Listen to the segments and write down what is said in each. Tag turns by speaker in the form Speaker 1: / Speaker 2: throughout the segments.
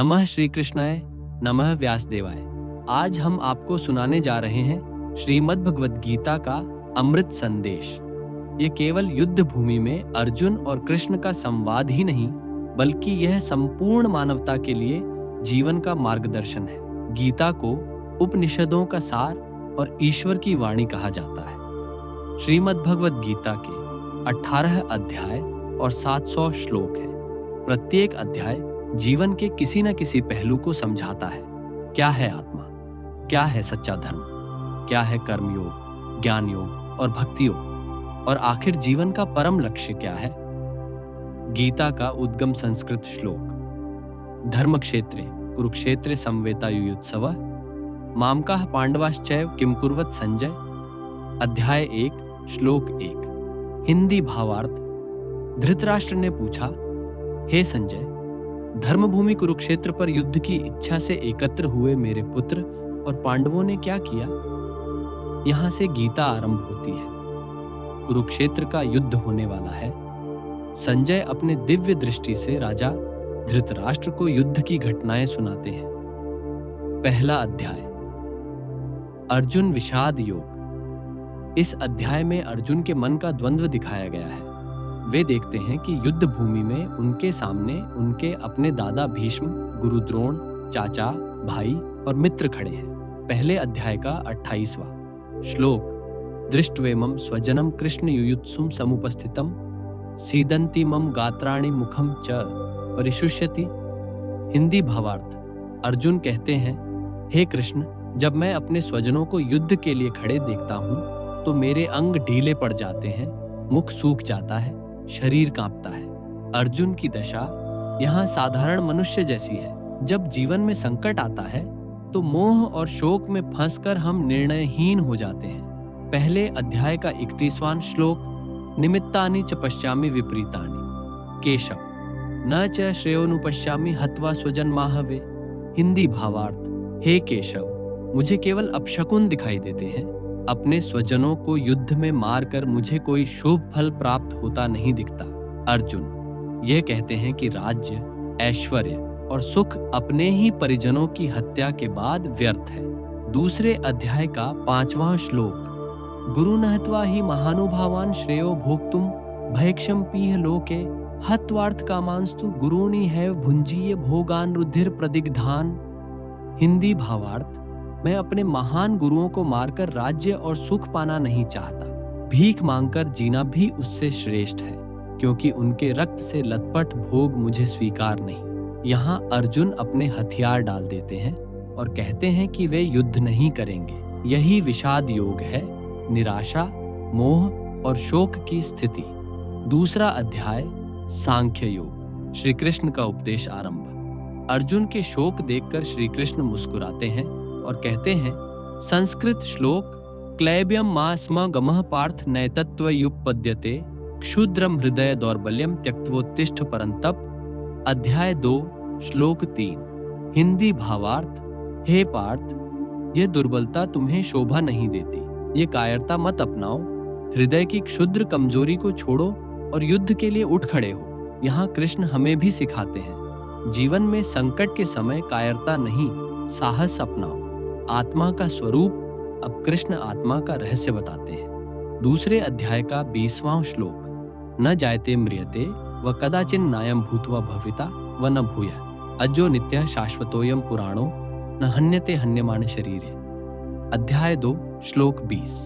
Speaker 1: नमः श्री कृष्णाय, नमः व्यासदेवाय। आज हम आपको सुनाने जा रहे हैं श्रीमद् भगवद गीता का अमृत संदेश। ये केवल युद्ध भूमि में अर्जुन और कृष्ण का संवाद ही नहीं, बल्कि यह संपूर्ण मानवता के लिए जीवन का मार्गदर्शन है। गीता को उपनिषदों का सार और ईश्वर की वाणी कहा जाता है। श्रीमद् भगवद गीता के 18 अध्याय और 700 श्लोक हैं। प्रत्येक अध्याय जीवन के किसी न किसी पहलू को समझाता है। क्या है आत्मा, क्या है सच्चा धर्म, क्या है कर्मयोग, ज्ञान योग और भक्ति योग, और आखिर जीवन का परम लक्ष्य क्या है। गीता का उद्गम संस्कृत श्लोक। धर्म क्षेत्रे कुरुक्षेत्रे संवेतायुयुत्सव मामकाः पांडवाश्चैव किम कुर्वत संजय। अध्याय 1 श्लोक 1। हिंदी भावार्थ। धृतराष्ट्र ने पूछा, हे संजय, धर्मभूमि कुरुक्षेत्र पर युद्ध की इच्छा से एकत्र हुए मेरे पुत्र और पांडवों ने क्या किया। यहां से गीता आरंभ होती है। कुरुक्षेत्र का युद्ध होने वाला है। संजय अपने दिव्य दृष्टि से राजा धृतराष्ट्र को युद्ध की घटनाएं सुनाते हैं। पहला अध्याय, अर्जुन विषाद योग। इस अध्याय में अर्जुन के मन का द्वंद्व दिखाया गया है। वे देखते हैं कि युद्ध भूमि में उनके सामने उनके अपने दादा भीष्म, गुरु द्रोण, चाचा, भाई और मित्र खड़े हैं। पहले अध्याय का 28वां श्लोक। दृष्ट्वेमं स्वजनम कृष्ण युयुत्सुम समुपस्थितम सीदंती मम गात्राणि मुखम च परिशुष्यति। हिंदी भावार्थ। अर्जुन कहते हैं, हे कृष्ण, जब मैं अपने स्वजनों को युद्ध के लिए खड़े देखता हूं तो मेरे अंग ढीले पड़ जाते हैं, मुख सूख जाता है, शरीर कांपता है। अर्जुन की दशा यहाँ साधारण मनुष्य जैसी है। जब जीवन में संकट आता है तो मोह और शोक में फंसकर हम निर्णयहीन हो जाते हैं। पहले अध्याय का 31वां श्लोक। निमित्तानि च पश्यामि विपरीतानि केशव न च श्रेयोनुपश्यामि हत्वा स्वजन माहवे। हिंदी भावार्थ। हे केशव, मुझे केवल अपशकुन दिखाई देते हैं। अपने स्वजनों को युद्ध में मारकर मुझे कोई शुभ फल प्राप्त होता नहीं दिखता। अर्जुन ये कहते हैं कि राज्य, ऐश्वर्य और सुख अपने ही परिजनों की हत्या के बाद व्यर्थ है। दूसरे अध्याय का 5वां श्लोक। गुरु नहत्वा ही महानुभावान श्रेयो भोक्तुम भैक्षम पीह लोके हत्वार्थ कामांस्तु गुरूनि हैव भुंजीय भोगान रुधिर प्रदिग्धान। हिंदी भावार्थ। मैं अपने महान गुरुओं को मारकर राज्य और सुख पाना नहीं चाहता। भीख मांगकर जीना भी उससे श्रेष्ठ है, क्योंकि उनके रक्त से लथपथ भोग मुझे स्वीकार नहीं। यहाँ अर्जुन अपने हथियार डाल देते हैं और कहते हैं कि वे युद्ध नहीं करेंगे। यही विषाद योग है, निराशा, मोह और शोक की स्थिति। दूसरा अध्याय सांख्य योग। श्री कृष्ण का उपदेश आरंभ। अर्जुन के शोक देखकर श्री कृष्ण मुस्कुराते हैं और कहते हैं, संस्कृत श्लोक। क्लैब्यम मा स्म गमः पार्थ नैतत्वयुपपद्यते क्षुद्रम हृदय दौर्बल्यम त्यक्त्वोत्तिष्ठ परंतप। अध्याय 2 श्लोक 3। हिंदी भावार्थ। हे पार्थ, यह दुर्बलता तुम्हें शोभा नहीं देती। ये कायरता मत अपनाओ। हृदय की क्षुद्र कमजोरी को छोड़ो और युद्ध के लिए उठ खड़े हो। यहाँ कृष्ण हमें भी सिखाते हैं, जीवन में संकट के समय कायरता नहीं, साहस अपनाओ। आत्मा का स्वरूप। अब कृष्ण आत्मा का रहस्य बताते हैं। दूसरे अध्याय का 20वां श्लोक। न जायते म्रियते व कदाचिन नायम भूत्वा भविता व न भूयः अजो नित्यः शाश्वतोयम पुराणो न हन्यते हन्यमाने शरीरे। अध्याय 2 श्लोक 20।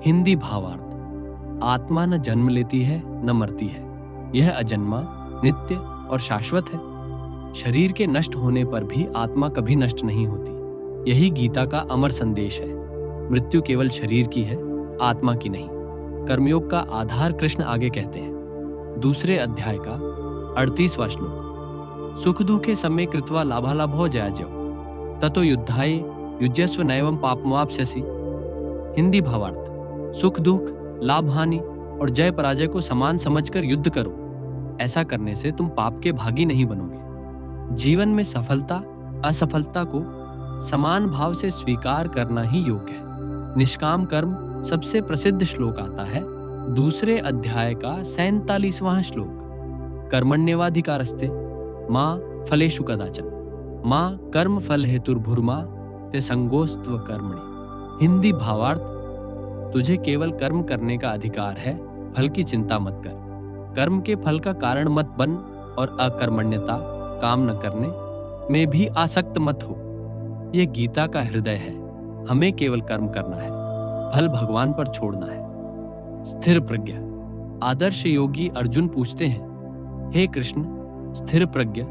Speaker 1: हिंदी भावार्थ। आत्मा न जन्म लेती है न मरती है। यह अजन्मा, नित्य और शाश्वत है। शरीर के नष्ट होने पर भी आत्मा कभी नष्ट नहीं होती। यही गीता का अमर संदेश है। मृत्यु केवल शरीर की है, आत्मा की नहीं। कर्मयोग का आधार कृष्ण आगे कहते हैं। दूसरे अध्याय का 38वां श्लोक। सुख दुखे समय कृत्वा लाभालाभो जयाजयो ततो युद्धाय युज्यस्व नैवं पापमाप्स्यसि। हिंदी भावार्थ। सुख दुख, लाभ हानि और जय पराजय को समान समझकर युद्ध करो। ऐसा करने से तुम पाप के भागी नहीं बनोगे। जीवन में सफलता, असफलता को समान भाव से स्वीकार करना ही योग्य है। निष्काम कर्म सबसे प्रसिद्ध श्लोक आता है। दूसरे अध्याय का 47वां श्लोक। कर्मण्येवाधिकारस्ते मां फलेषु कदाचन। माँ कर्म फल हेतुर्भुर्मा ते संगोस्त्व कर्मणि। हिंदी भावार्थ, तुझे केवल कर्म करने का अधिकार है, फल की चिंता मत कर। कर्म के फल का कारण मत बन और अकर्मण्यता, काम न करने में भी आसक्त मत हो। यह गीता का हृदय है। हमें केवल कर्म करना है, फल भगवान पर छोड़ना है। स्थिर प्रज्ञा। आदर्श योगी अर्जुन पूछते हैं, हे कृष्ण, स्थिर प्रज्ञ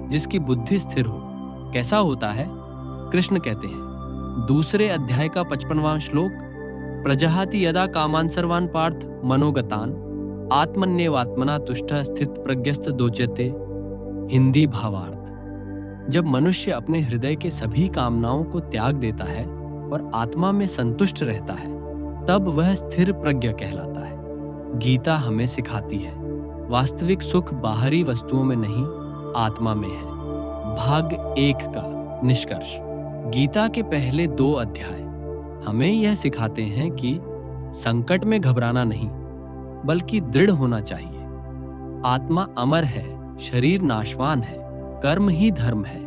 Speaker 1: जिसकी बुद्धि स्थिर हो कैसा होता है? कृष्ण कहते हैं, दूसरे अध्याय का 55वां श्लोक, प्रजहाति यदा कामान सर्वान् पार्थ मनोगतान आत्मन्येवात्मना तुष्टः स्थित प्रज्ञस्त दोच्यते। हिंदी भावार्थ, जब मनुष्य अपने हृदय के सभी कामनाओं को त्याग देता है और आत्मा में संतुष्ट रहता है, तब वह स्थिर प्रज्ञ कहलाता है। गीता हमें सिखाती है, वास्तविक सुख बाहरी वस्तुओं में नहीं, आत्मा में है। भाग 1 का निष्कर्ष। गीता के पहले 2 अध्याय हमें यह सिखाते हैं कि संकट में घबराना नहीं, बल्कि दृढ़ होना चाहिए। आत्मा अमर है, शरीर नाशवान है, कर्म ही धर्म है,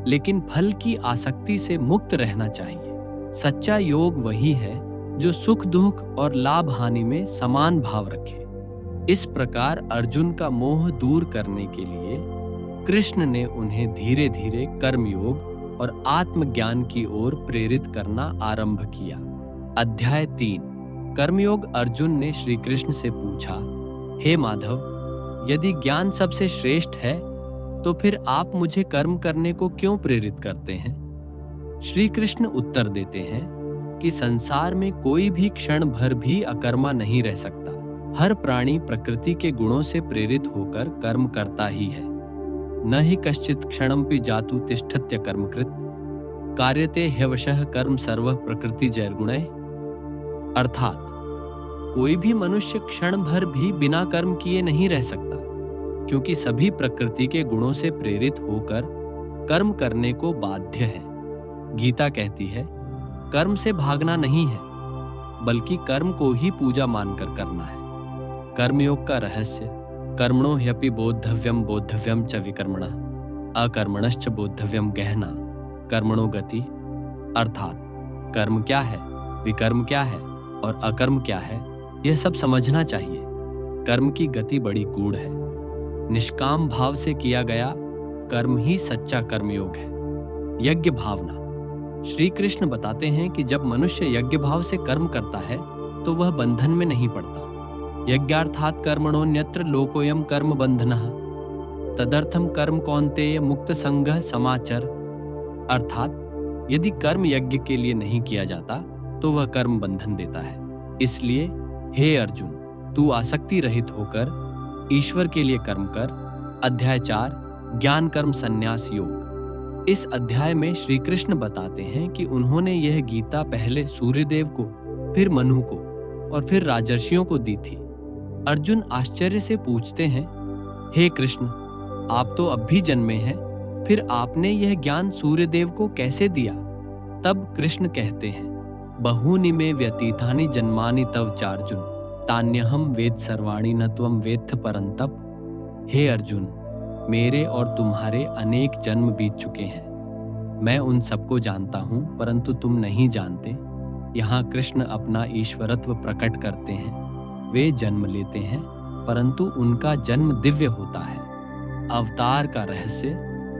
Speaker 1: लेकिन फल की आसक्ति से मुक्त रहना चाहिए। सच्चा योग वही है जो सुख दुख और लाभ हानि में समान भाव रखे। इस प्रकार अर्जुन का मोह दूर करने के लिए कृष्ण ने उन्हें धीरे धीरे कर्मयोग और आत्मज्ञान की ओर प्रेरित करना आरंभ किया। अध्याय 3। कर्मयोग। अर्जुन ने श्री कृष्ण से पूछा, हे माधव, यदि ज्ञान सबसे श्रेष्ठ है तो फिर आप मुझे कर्म करने को क्यों प्रेरित करते हैं? श्री कृष्ण उत्तर देते हैं कि संसार में कोई भी क्षण भर भी अकर्मा नहीं रह सकता। हर प्राणी प्रकृति के गुणों से प्रेरित होकर कर्म करता ही है। न ही कश्चित् क्षणमपि जातु तिष्ठत्य कर्मकृत कार्यते ह्यवशः कर्म सर्वः प्रकृति जैर्गुणैः। अर्थात कोई भी मनुष्य क्षण भर भी बिना कर्म किए नहीं रह सकता, क्योंकि सभी प्रकृति के गुणों से प्रेरित होकर कर्म करने को बाध्य है। गीता कहती है, कर्म से भागना नहीं है, बल्कि कर्म को ही पूजा मानकर करना है। कर्मयोग का रहस्य, कर्मणो ह्यपि बोद्धव्यम बोद्धव्यम च विकर्मणः अकर्मणश्च बोद्धव्यम गहना कर्मणो गति। अर्थात कर्म क्या है, विकर्म क्या है और अकर्म क्या है, यह सब समझना चाहिए। कर्म की गति बड़ी गूढ़ है। निष्काम भाव से किया गया कर्म ही सच्चा कर्मयोग है। यज्ञ भावना। श्री कृष्ण बताते हैं कि जब मनुष्य यज्ञ भाव से कर्म करता है तो वह बंधन में नहीं पड़ता। यज्ञार्थात् कर्मणोऽन्यत्र लोकोऽयं कर्म बंधनः तदर्थम कर्म कौन्तेय मुक्त संगः समाचर। अर्थात यदि कर्म यज्ञ के लिए नहीं किया जाता तो वह कर्म बंधन देता है। इसलिए हे अर्जुन, तू आसक्ति रहित होकर ईश्वर के लिए कर्म कर। अध्याय 4 ज्ञान कर्म संन्यास योग। इस अध्याय में श्री कृष्ण बताते हैं कि उन्होंने यह गीता पहले सूर्यदेव को, फिर मनु को और फिर राजर्षियों को दी थी। अर्जुन आश्चर्य से पूछते हैं, हे कृष्ण, आप तो अब भी जन्मे हैं, फिर आपने यह ज्ञान सूर्यदेव को कैसे दिया? तब कृष्ण कहते हैं, बहूनि मे व्यतीतानि जन्मानि तव चार्जुन तान्यहम वेद सर्वाणि न त्वं वेत्थ परंतप। हे अर्जुन, मेरे और तुम्हारे अनेक जन्म बीत चुके हैं। मैं उन सबको जानता हूं, परंतु तुम नहीं जानते। यहाँ कृष्ण अपना ईश्वरत्व प्रकट करते हैं। वे जन्म लेते हैं, परंतु उनका जन्म दिव्य होता है। अवतार का रहस्य,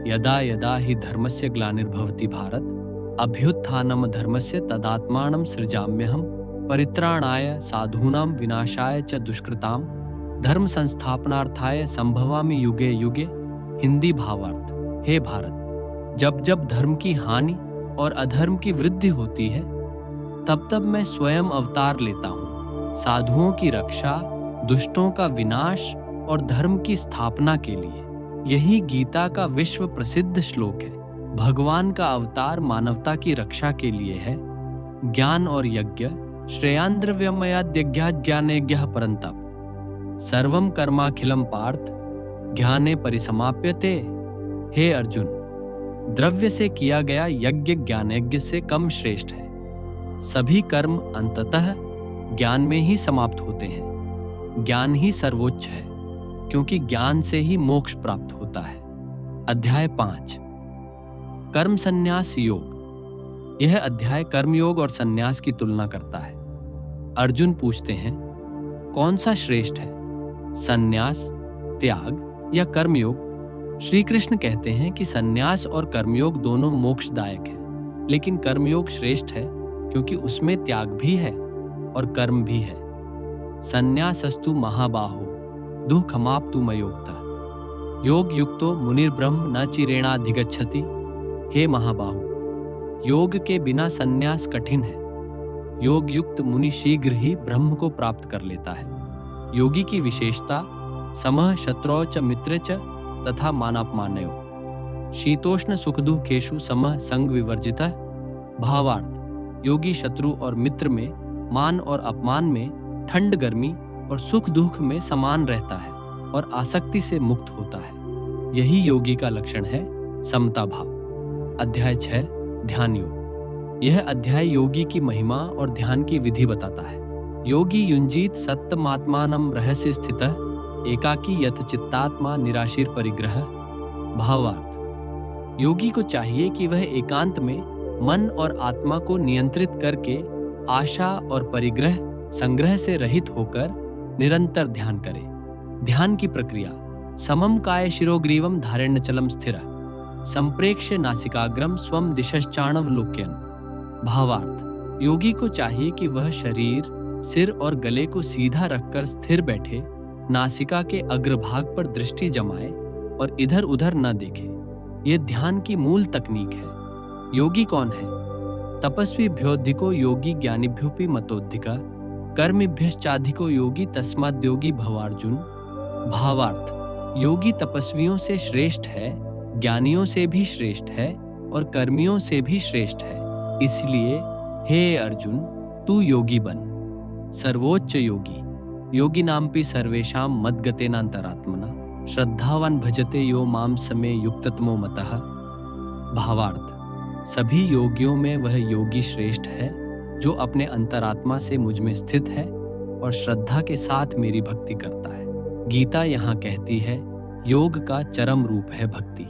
Speaker 1: यदा यदा हि धर्मस्य ग्लानिर्भवति भारत अभ्युत्थानम धर्मस्य तदात्मानं सृजाम्यहम् परित्राणाय साधूनां विनाशाय च दुष्कृताम धर्म संस्थापनार्थाय संभवामि युगे युगे। हिंदी भावार्थ। हे भारत, जब जब धर्म की हानि और अधर्म की वृद्धि होती है, तब तब मैं स्वयं अवतार लेता हूँ, साधुओं की रक्षा, दुष्टों का विनाश और धर्म की स्थापना के लिए। यही गीता का विश्व प्रसिद्ध श्लोक है। भगवान का अवतार मानवता की रक्षा के लिए है। ज्ञान और यज्ञ श्रेयांद्रव्यमयाद्यज्ञात् ज्ञानेज्ञः परन्तप सर्वं कर्माखिलं पार्थ ज्ञाने परिसमाप्यते। हे अर्जुन, द्रव्य से किया गया यज्ञ ज्ञानयज्ञ से कम श्रेष्ठ है। सभी कर्म अंततः ज्ञान में ही समाप्त होते हैं। ज्ञान ही सर्वोच्च है, क्योंकि ज्ञान से ही मोक्ष प्राप्त होता है। अध्याय 5 कर्म संन्यास योग। यह अध्याय कर्मयोग और संन्यास की तुलना करता है। अर्जुन पूछते हैं, कौन सा श्रेष्ठ है, संन्यास, त्याग या कर्मयोग? श्री कृष्ण कहते हैं कि संन्यास और कर्मयोग दोनों मोक्षदायक हैं, लेकिन कर्मयोग श्रेष्ठ है क्योंकि उसमें त्याग भी है और कर्म भी है। संन्यासस्तु महाबाहो दुःखमाप्तु मयोक्तः योग युक्तो मुनिर्ब्रह्म न चिरेणाधिगच्छति। हे महाबाहु, योग के बिना संन्यास कठिन है। योग युक्त मुनि शीघ्र ही ब्रह्म को प्राप्त कर लेता है। योगी की विशेषता समः शत्रौ च मित्रे च तथा मानापमानयो शीतोष्ण सुख दुखेषु समः संग विवर्जितः। भावार्थ, योगी शत्रु और मित्र में, मान और अपमान में, ठंड गर्मी और सुख दुख में समान रहता है और आसक्ति से मुक्त होता है। यही योगी का लक्षण है समता भाव। अध्याय 6 ध्यान योग। यह अध्याय योगी की महिमा और ध्यान की विधि बताता है। योगी युंजीत सत्तमात्मानं रहस्य स्थितः एकाकी यत चित्तात्मा निराशीर परिग्रह। भावार्थ, योगी को चाहिए कि वह एकांत में मन और आत्मा को नियंत्रित करके आशा और परिग्रह संग्रह से रहित होकर निरंतर ध्यान करे। ध्यान की प्रक्रिया समम काय शिरोग्रीवम धारण्यचलम स्थिरः संप्रेक्ष्य नासिकाग्रम स्वम दिशश्चाणवलोक्यन। भावार्थ, योगी को चाहिए कि वह शरीर, सिर और गले को सीधा रखकर स्थिर बैठे, नासिका के अग्रभाग पर दृष्टि जमाए और इधर उधर न देखे। यह ध्यान की मूल तकनीक है। योगी कौन है? तपस्वीभ्योऽधिको योगी ज्ञानिभ्योऽपि मतोऽधिकः कर्मिभ्यश्चाधिको योगी तस्माद्योगी भवार्जुन। भावार्थ, योगी तपस्वियों से श्रेष्ठ है, ज्ञानियों से भी श्रेष्ठ है और कर्मियों से भी श्रेष्ठ है। इसलिए हे अर्जुन, तू योगी बन। सर्वोच्च योगी योगिनामपि सर्वेषां मद्गतेनान्तरात्मना श्रद्धावान भजते यो माम समे युक्ततमो मतः। भावार्थ, सभी योगियों में वह योगी श्रेष्ठ है जो अपने अंतरात्मा से मुझ में स्थित है और श्रद्धा के साथ मेरी भक्ति करता है। गीता यहाँ कहती है, योग का चरम रूप है भक्ति।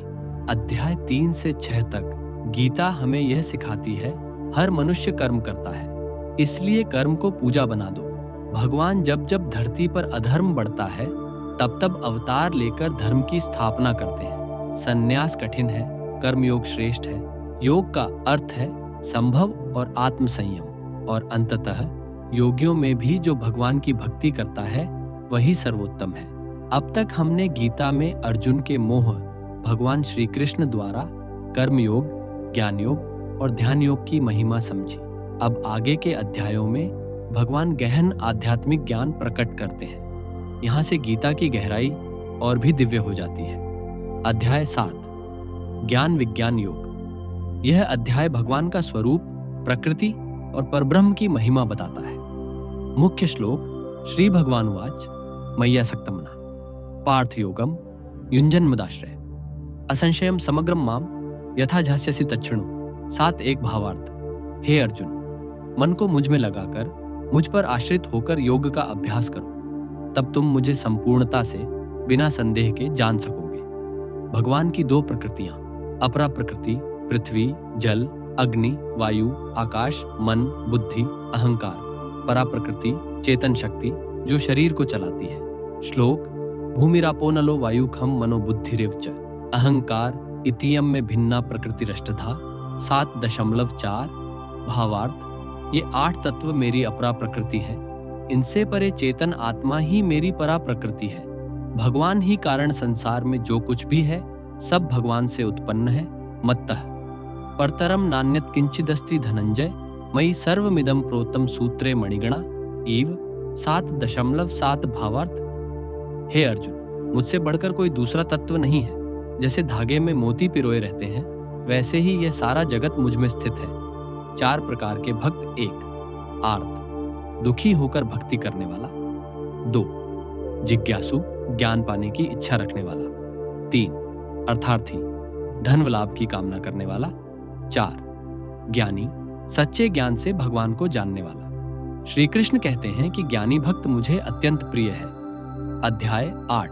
Speaker 1: अध्याय 3 से 6 तक गीता हमें यह सिखाती है, हर मनुष्य कर्म करता है, इसलिए कर्म को पूजा बना दो। भगवान जब जब धरती पर अधर्म बढ़ता है तब तब अवतार लेकर धर्म की स्थापना करते हैं। संन्यास कठिन है, कर्मयोग श्रेष्ठ है। योग का अर्थ है संभव और आत्म संयम, और अंततः योगियों में भी जो भगवान की भक्ति करता है वही सर्वोत्तम है। अब तक हमने गीता में अर्जुन के मोह, भगवान श्री कृष्ण द्वारा कर्मयोग, ज्ञान योग और ध्यान योग की महिमा समझी। अब आगे के अध्यायों में भगवान गहन आध्यात्मिक ज्ञान प्रकट करते हैं। यहाँ से गीता की गहराई और भी दिव्य हो जाती है। अध्याय 7 ज्ञान विज्ञान योग। यह अध्याय भगवान का स्वरूप, प्रकृति और परब्रह्म की महिमा बताता है। मुख्य श्लोक श्री भगवानुवाच मय्यासक्तमनः पार्थ योगम युञ्जन मदाश्रय असंशयम समग्रम माम यथा झास्यसि तच्छृणु। 7:1 भावार्थ, हे अर्जुन, मन को मुझ में लगाकर मुझ पर आश्रित होकर योग का अभ्यास करो, तब तुम मुझे संपूर्णता से बिना संदेह के जान सकोगे। भगवान की 2 प्रकृतियां, अपरा प्रकृति पृथ्वी, जल, अग्नि, वायु, आकाश, मन, बुद्धि, अहंकार, परा प्रकृति चेतन शक्ति जो शरीर को चलाती है। श्लोक भूमिरापो नलो वायुखम मनो बुद्धिरेव च अहंकार इतियम में भिन्ना प्रकृतिरष्टधा। 7.4 भावार्थ, ये 8 तत्व मेरी अपरा प्रकृति है, इनसे परे चेतन आत्मा ही मेरी परा प्रकृति है। भगवान ही कारण संसार में जो कुछ भी है सब भगवान से उत्पन्न है। मत्तः परतरम नान्यत किंचिदस्ति धनंजय मयि सर्वमिदं प्रोतम सूत्रे मणिगणा इव। 7.7 भावार्थ, हे अर्जुन, मुझसे बढ़कर कोई दूसरा तत्व नहीं है। जैसे धागे में मोती पिरोए रहते हैं वैसे ही यह सारा जगत मुझ में स्थित है। 4 प्रकार के भक्त। 1 आर्त, दुखी होकर भक्ति करने वाला। 2 जिज्ञासु, ज्ञान पाने की इच्छा रखने वाला। 3 अर्थार्थी, धन लाभ की कामना करने वाला। 4 ज्ञानी, सच्चे ज्ञान से भगवान को जानने वाला। श्री कृष्ण कहते हैं कि ज्ञानी भक्त मुझे अत्यंत प्रिय है। अध्याय 8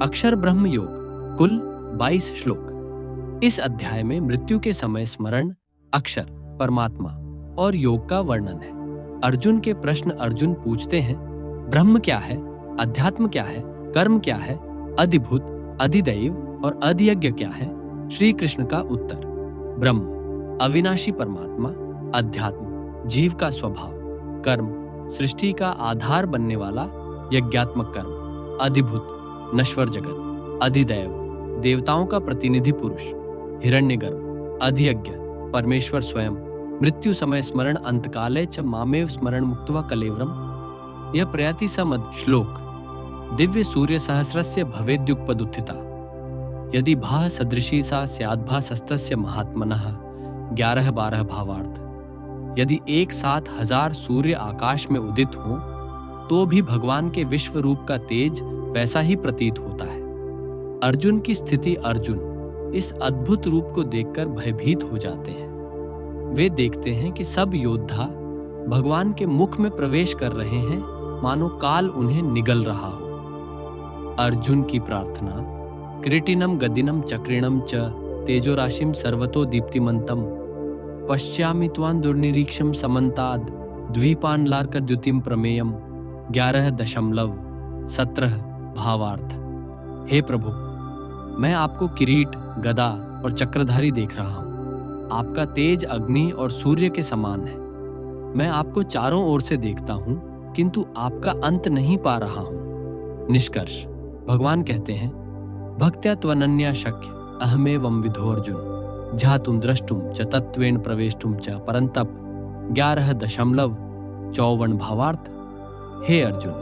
Speaker 1: अक्षर ब्रह्म योग। कुल 22 श्लोक। इस अध्याय में मृत्यु के समय स्मरण, अक्षर, परमात्मा और योग का वर्णन है। अर्जुन के प्रश्न अर्जुन पूछते हैं, ब्रह्म क्या है, अध्यात्म क्या है, कर्म क्या है, अधिभूत, अधिदैव और अधियज्ञ क्या है? श्री कृष्ण का उत्तर, ब्रह्म अविनाशी परमात्मा, अध्यात्म जीव का स्वभाव, कर्म सृष्टि का आधार बनने वाला यज्ञात्मक कर्म, अधिभूत नश्वर जगत, अधिदैव देवताओं का प्रतिनिधि पुरुष, हिरण्यगर्भ, अधियज्ञ परमेश्वर स्वयं, मृत्यु समय स्मरण अंतकाले च मामेव स्मरण मुक्त्वा कलेवरम। यह प्रयाति समद श्लोक दिव्य सूर्य सहस्रस्य भवेद्युगपदुत्थिता यदि भा सदृशी सा स्याद्भा सस्तस्य महात्मनः 11-12 भावार्थ। यदि एक साथ 1000 सूर्य आकाश में उदित हों तो भी भगवान के विश्व रूप का तेज वैसा ही प्रतीत होता है। अर्जुन की स्थिति, अर्जुन इस अद्भुत रूप को देखकर भयभीत हो जाते हैं। वे देखते हैं कि सब योद्धा भगवान के मुख में प्रवेश कर रहे हैं, मानो काल उन्हें निगल रहा हो। अर्जुन की प्रार्थना, कृटिनम गदिनम चक्रिणम च तेजोराशिम सर्वतो दीप्तिमंतम पश्यामि त्वां दुर्निरीक्षम समन्ताद द्वीपान्लार्कद्युतिम प्रमेयम 11.17 भावार्थ। हे प्रभु, मैं आपको किरीट, गदा और चक्रधारी देख रहा हूं। आपका तेज अग्नि और सूर्य के समान है। मैं आपको चारों ओर से देखता हूं, किंतु आपका अंत नहीं पा रहा हूं। निष्कर्ष, भगवान कहते हैं, भक्त्या त्वनन्या शक्य अहमेवं विधो अर्जुन झातुम द्रष्टुम च तत्वेन प्रवेष्टुम च परंतप 11.54 भावार्थ। हे अर्जुन,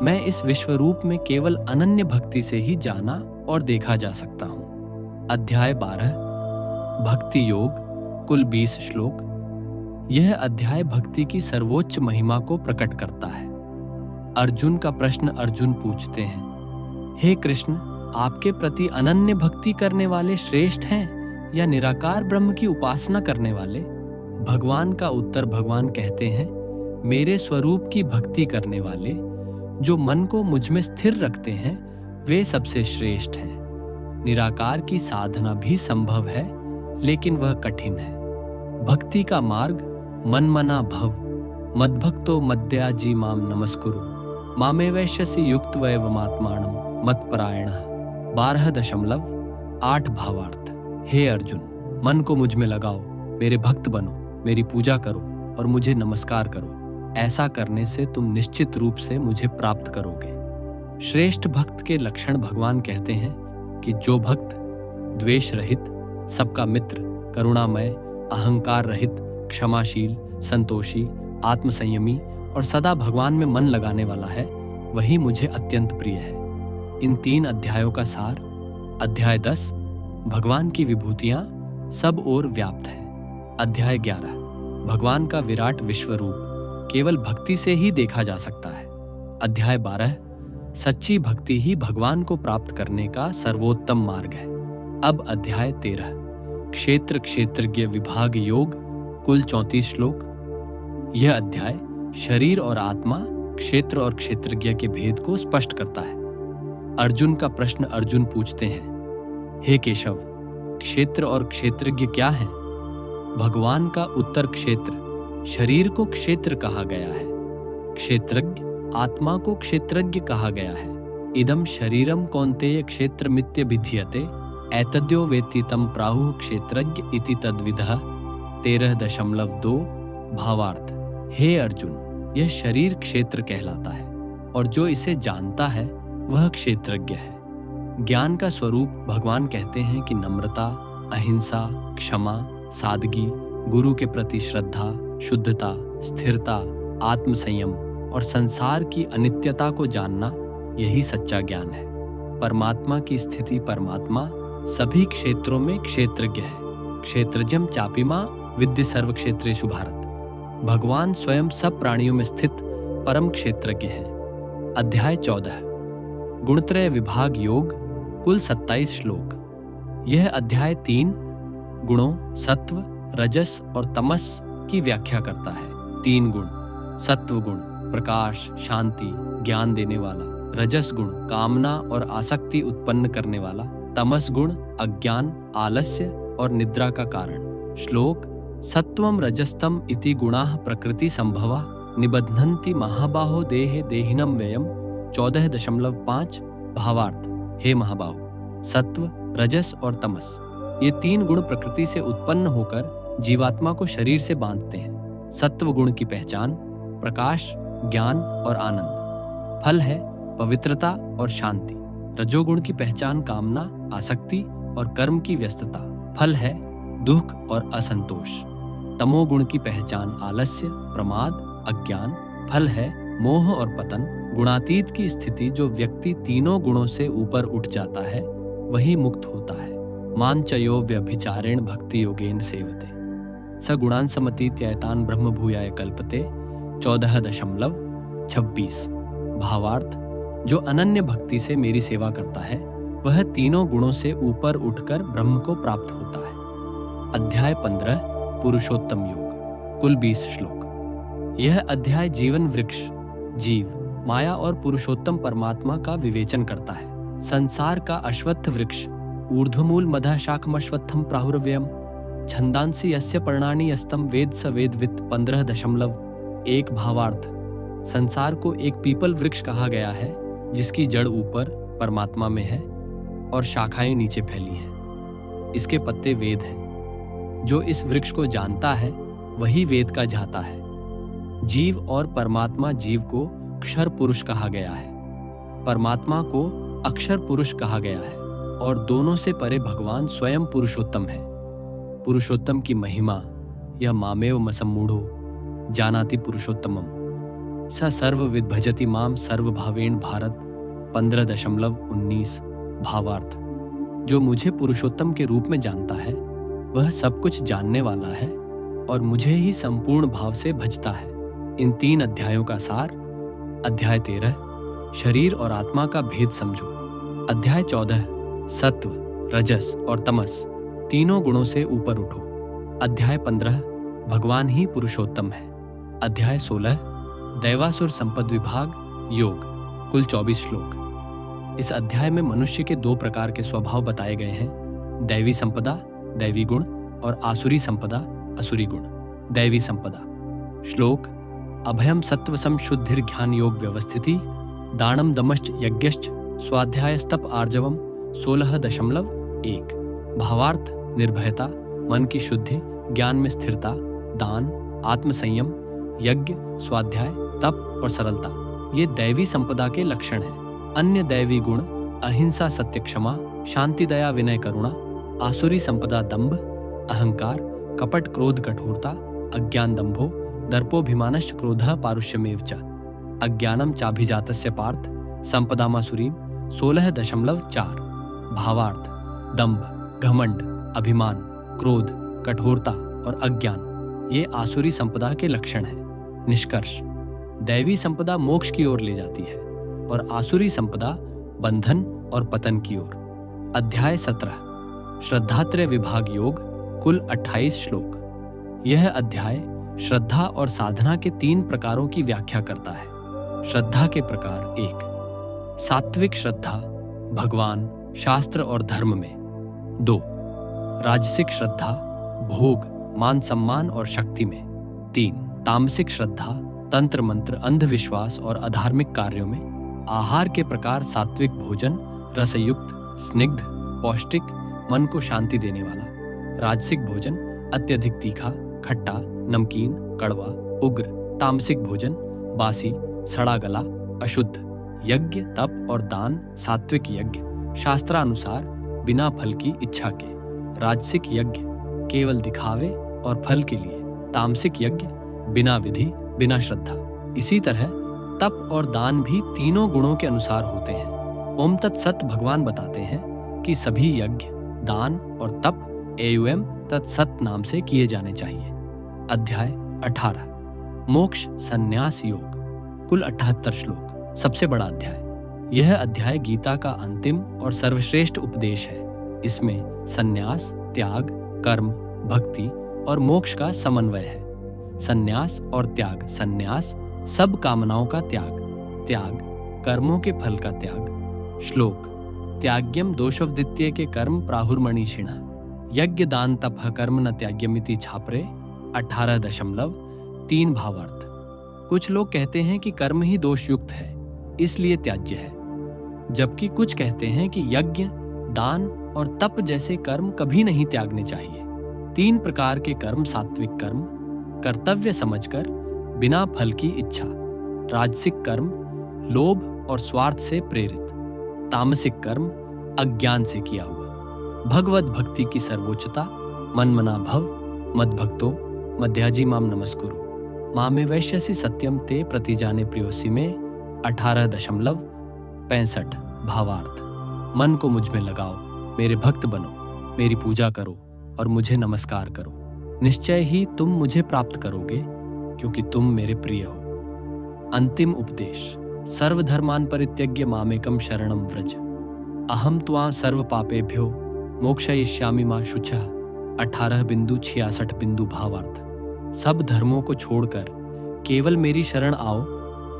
Speaker 1: मैं इस विश्वरूप में केवल अनन्य भक्ति से ही जाना और देखा जा सकता हूं। अध्याय 12 भक्ति योग, कुल 20 श्लोक। यह अध्याय भक्ति की सर्वोच्च महिमा को प्रकट करता है। अर्जुन का प्रश्न अर्जुन पूछते हैं, हे कृष्ण, आपके प्रति अनन्य भक्ति करने वाले श्रेष्ठ हैं या निराकार ब्रह्म की उपासना करने वाले? भगवान का उत्तर, भगवान कहते हैं, मेरे स्वरूप की भक्ति करने वाले जो मन को मुझ में स्थिर रखते हैं वे सबसे श्रेष्ठ हैं। निराकार की साधना भी संभव है, लेकिन वह कठिन है। भक्ति का मार्ग मनमना भव, मद्भक्तो मद्याजी माम नमस्कुरु, मामे वैश्यसि युक्त वैवमात्माणम मत्परायणः 12.8 भावार्थ। हे अर्जुन, मन को मुझ में लगाओ, मेरे भक्त बनो, मेरी पूजा करो और मुझे नमस्कार करो। ऐसा करने से तुम निश्चित रूप से मुझे प्राप्त करोगे। श्रेष्ठ भक्त के लक्षण भगवान कहते हैं कि जो भक्त द्वेष रहित, सबका मित्र, करुणामय, अहंकार रहित, क्षमाशील, संतोषी, आत्मसंयमी और सदा भगवान में मन लगाने वाला है, वही मुझे अत्यंत प्रिय है। इन 3 अध्यायों का सार। अध्याय 10 भगवान की विभूतियां सब ओर व्याप्त हैं। अध्याय 11 भगवान का विराट विश्व रूप केवल भक्ति से ही देखा जा सकता है। अध्याय 12 सच्ची भक्ति ही भगवान को प्राप्त करने का सर्वोत्तम मार्ग है। अब अध्याय 13 क्षेत्र क्षेत्रज्ञ विभाग योग, कुल 34 श्लोक। यह अध्याय शरीर और आत्मा, क्षेत्र और क्षेत्रज्ञ के भेद को स्पष्ट करता है। अर्जुन का प्रश्न अर्जुन पूछते हैं, हे केशव, क्षेत्र और क्षेत्रज्ञ क्या है? भगवान का उत्तर, क्षेत्र शरीर को क्षेत्र कहा गया है, क्षेत्रज्ञ आत्मा को क्षेत्रज्ञ कहा गया है। इदम शरीरम कौन्तेय क्षेत्रमित्य विधीयते एतद्यो वेत्ति तम प्राहुः क्षेत्रज्ञ इति तद्विदः 13.2 भावार्थ। हे अर्जुन, यह शरीर क्षेत्र कहलाता है और जो इसे जानता है वह क्षेत्रज्ञ है। ज्ञान का स्वरूप भगवान कहते हैं कि नम्रता, अहिंसा, क्षमा, सादगी, गुरु के प्रति श्रद्धा, शुद्धता, स्थिरता, आत्मसंयम और संसार की अनित्यता को जानना, यही सच्चा ज्ञान है। परमात्मा की स्थिति, परमात्मा सभी क्षेत्रों में क्षेत्रज्ञ है। क्षेत्रज्ञम चापिमा विद्य सर्व क्षेत्रेषु भारत। भगवान स्वयं सब प्राणियों में स्थित परम क्षेत्रज्ञ है। अध्याय 14 गुणत्रय विभाग योग, कुल 27 श्लोक। यह अध्याय 3 गुणों सत्व, रजस और तमस की व्याख्या करता है। 3 गुण, सत्व गुण प्रकाश, शांति, ज्ञान देने वाला, रजस गुण कामना और आसक्ति उत्पन्न करने वाला तमस गुण अज्ञान, आलस्य और निद्रा का कारण। श्लोक सत्वम रजस्तम इति गुणाः प्रकृति संभवा निबध्नन्ति महाबाहो देहे देहिनम व्ययम 14.5। भावार्थ, हे महाबाहो, सत्व, रजस और तमस ये 3 गुण प्रकृति से उत्पन्न होकर जीवात्मा को शरीर से बांधते हैं। सत्व गुण की पहचान प्रकाश, ज्ञान और आनंद। फल है पवित्रता और शांति। रजोगुण की पहचान कामना, आसक्ति और कर्म की व्यस्तता। फल है दुख और असंतोष। तमोगुण की पहचान आलस्य, प्रमाद, अज्ञान। फल है मोह और पतन। गुणातीत की स्थिति जो व्यक्ति तीनों गुणों से ऊपर उठ जाता है वही मुक्त होता है। मांचयो व्यभिचारेण भक्ति योगेन सेवते स गुणान समतीत्यैतान ब्रह्म भूयाय कल्पते 14.26। भावार्थ, जो अनन्य भक्ति से मेरी सेवा करता है वह तीनों गुणों से ऊपर उठकर ब्रह्म को प्राप्त होता है। अध्याय 15 पुरुषोत्तम योग, कुल 20 श्लोक। यह अध्याय जीवन वृक्ष, जीव, माया और पुरुषोत्तम परमात्मा का विवेचन करता है। संसार का अश्वत्थ वृक्ष ऊर्ध्वमूल मधः शाखमश्वत्थम प्राहुर्व्ययम् छंदांसि यस्य पर्णानि यस्तम वेद स वेदवित् 15.1। भावार्थ, संसार को एक पीपल वृक्ष कहा गया है जिसकी जड़ ऊपर परमात्मा में है और शाखाएं नीचे फैली हैं। इसके पत्ते वेद हैं। जो इस वृक्ष को जानता है वही वेद का जाता है। जीव और परमात्मा जीव को अक्षर पुरुष कहा गया है, परमात्मा को अक्षर पुरुष कहा गया है और दोनों से परे भगवान स्वयं पुरुषोत्तम है। पुरुषोत्तम की महिमा यह मामेव मसम्मूढ़ो जानाति पुरुषोत्तमम स सर्वविद भजति माम सर्वभावेन भारत 15.19। भावार्थ, जो मुझे पुरुषोत्तम के रूप में जानता है वह सब कुछ जानने वाला है और मुझे ही संपूर्ण भाव से भजता है। इन 3 अध्यायों का सार। अध्याय 13 शरीर और आत्मा का भेद समझो। अध्याय 14 सत्व, रजस और तमस तीनों गुणों से ऊपर उठो। अध्याय 15 भगवान ही पुरुषोत्तम है। अध्याय 16 दैवासुर संपद विभाग योग, कुल 24 श्लोक। इस अध्याय में मनुष्य के 2 प्रकार के स्वभाव बताए गए हैं, दैवी संपदा, दैवी गुण और आसुरी संपदा, असुरी गुण। दैवी संपदा। श्लोक अभयम सत्व संशुद्धिर ज्ञान योग व्यवस्थिति दानम दमश्च यज्ञश्च स्वाध्यायस्तप आर्जवम 16.1। भावार्थ, निर्भयता, मन की शुद्धि, ज्ञान में स्थिरता, दान, आत्मसंयम, यज्ञ, स्वाध्याय, तप और सरलता ये दैवी संपदा के लक्षण हैं। अन्य दैवी गुण अहिंसा, सत्य, क्षमा, शांति, दया, विनय, करुणा। आसुरी संपदा दंभ, अहंकार, कपट, क्रोध, कठोरता, अज्ञान, दंभो, दर्पोभिमानश्च क्रोधः पारुष्यमेव च। अज्ञानम चाभिजातस्य पार्थ संपदामासुरीं 16.4। भावार्थ, दंभ, घमंड, अभिमान, क्रोध, कठोरता और अज्ञान ये आसुरी संपदा के लक्षण हैं। निष्कर्ष, दैवी संपदा मोक्ष की ओर ले जाती है और आसुरी संपदा बंधन और पतन की ओर। अध्याय 17 श्रद्धात्रय विभाग योग, कुल 28 श्लोक। यह अध्याय श्रद्धा और साधना के 3 प्रकारों की व्याख्या करता है। श्रद्धा के प्रकार। 1 सात्विक श्रद्धा, भगवान, शास्त्र और धर्म में। 2 राजसिक श्रद्धा, भोग, मान सम्मान और शक्ति में। 3 तामसिक श्रद्धा, तंत्र मंत्र, अंधविश्वास और अधार्मिक कार्यों में। आहार के प्रकार सात्विक भोजन, रसयुक्त, स्निग्ध, पौष्टिक, मन को शांति देने वाला। राजसिक भोजन अत्यधिक तीखा, खट्टा, नमकीन, कड़वा, उग्र। तामसिक भोजन बासी, सड़ा गला, अशुद्ध। यज्ञ, तप और दान सात्विक यज्ञ, शास्त्रानुसार बिना फल की इच्छा के। राजसिक यज्ञ केवल दिखावे और फल के लिए। तामसिक यज्ञ बिना विधि, बिना श्रद्धा। इसी तरह तप और दान भी तीनों गुणों के अनुसार होते हैं। ओम तत्सत भगवान बताते हैं कि सभी यज्ञ, दान और तप एवं तत्सत नाम से किए जाने चाहिए। अध्याय 18 मोक्ष संन्यास योग, कुल 78 श्लोक। सबसे बड़ा अध्याय। यह अध्याय गीता का अंतिम और सर्वश्रेष्ठ उपदेश है। इसमें संन्यास, त्याग, कर्म, भक्ति और मोक्ष का समन्वय है। संन्यास और त्याग। संन्यास सब कामनाओं का त्याग, त्याग कर्मों के फल का त्याग। श्लोक त्याग्यम दोषवदित्य के कर्म प्राहुर्मणिषिण यज्ञ दान तपः कर्म न त्याग्यमिति छापरे 18.3 भावार्थ। कुछ लोग कहते हैं कि कर्म ही दोषयुक्त है, इसलिए त्याज्य है, जबकि कुछ कहते हैं कि यज्ञ, दान और तप जैसे कर्म कभी नहीं त्यागने चाहिए। 3 प्रकार के कर्म सात्विक कर्म, कर्तव्य समझकर बिना फल की इच्छा, राजसिक कर्म लोभ और स्वार्थ से प्रेरित, तामसिक कर्म अज्ञान से किया हुआ। भगवत भक्ति की सर्वोच्चता, मन मना भव मद्भक्तो मध्याजी माम नमस्कुरु मामे वैश्यसि सत्यम ते प्रतिजाने प्रियोसी में 18.65 भावार्थ। मन को मुझ में लगाओ, मेरे भक्त बनो, मेरी पूजा करो और मुझे नमस्कार करो। निश्चय ही तुम मुझे प्राप्त करोगे, क्योंकि तुम मेरे प्रिय हो। अंतिम उपदेश। सर्वधर्मान परित्यज्य मामेकम शरणम व्रज अहम त्वां सर्व पापेभ्यो मोक्षयिष्यामि मा शुचः 18.66 भावार्थ। सब धर्मों को छोड़कर केवल मेरी शरण आओ,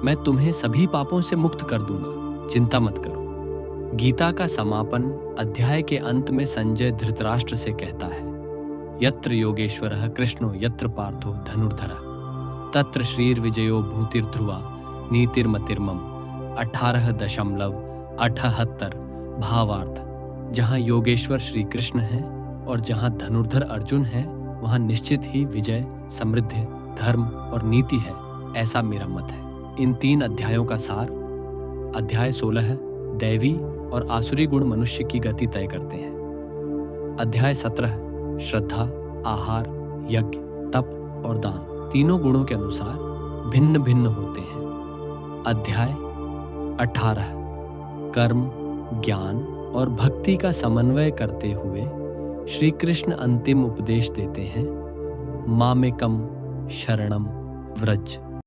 Speaker 1: मैं तुम्हें सभी पापों से मुक्त कर दूंगा, चिंता मत करो। गीता का समापन अध्याय के अंत में संजय धृतराष्ट्र से कहता है, यत्र योगेश्वरः कृष्णो यत्र पार्थो धनुर्धरः तत्र श्रीर्विजयो भूतिर्ध्रुवा नीतिर्मतिर्मम 18.78 भावार्थ। जहाँ योगेश्वर श्री कृष्ण है और जहाँ धनुर्धर अर्जुन है, वहाँ निश्चित ही विजय, समृद्धि, धर्म और नीति है, ऐसा मेरा मत है। इन 3 अध्यायों का सार। अध्याय 16 दैवी और आसुरी गुण मनुष्य की गति तय करते हैं। अध्याय 17 श्रद्धा, आहार, यज्ञ, तप और दान तीनों गुणों के अनुसार भिन्न भिन्न होते हैं। अध्याय 18 कर्म, ज्ञान और भक्ति का समन्वय करते हुए श्री कृष्ण अंतिम उपदेश देते हैं, मामेकम शरणम व्रज।